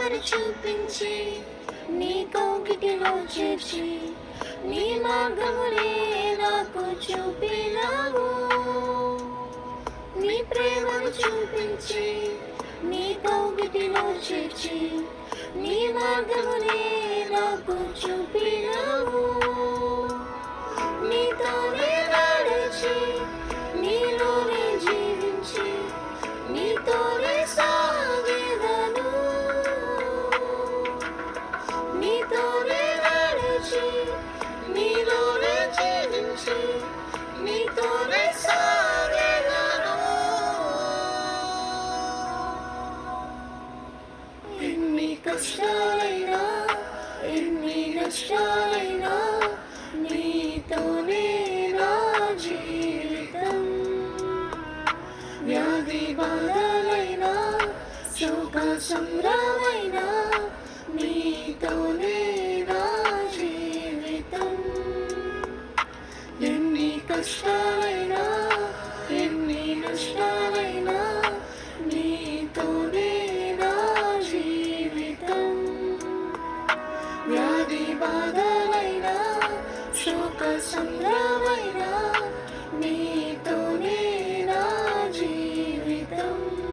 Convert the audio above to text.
ప్రేమను చూపించి నీ కౌగిటిలో చేర్చి నీ మార్గమునే నాకు చూపినావు. నీ ప్రేమను చూపించి నీ కౌగిటిలో చేర్చి నీ మార్గమునే నాకు చూపినావు. నీతోనే నడిచి నీలోనే జీవించి నీతోనే సాగెదను. నీతోనే నడిచి నీలోనే జీవించి నీతోనే సాగెదను. ఎన్ని కష్టాలైనా ఎన్ని నష్టాలైనా నీతోనే నా జీవితం. వ్యాధి బాధలైనా శోక సంగ్రామైనా నీతోనే నా జీవితం. ఎన్ని కష్టాలు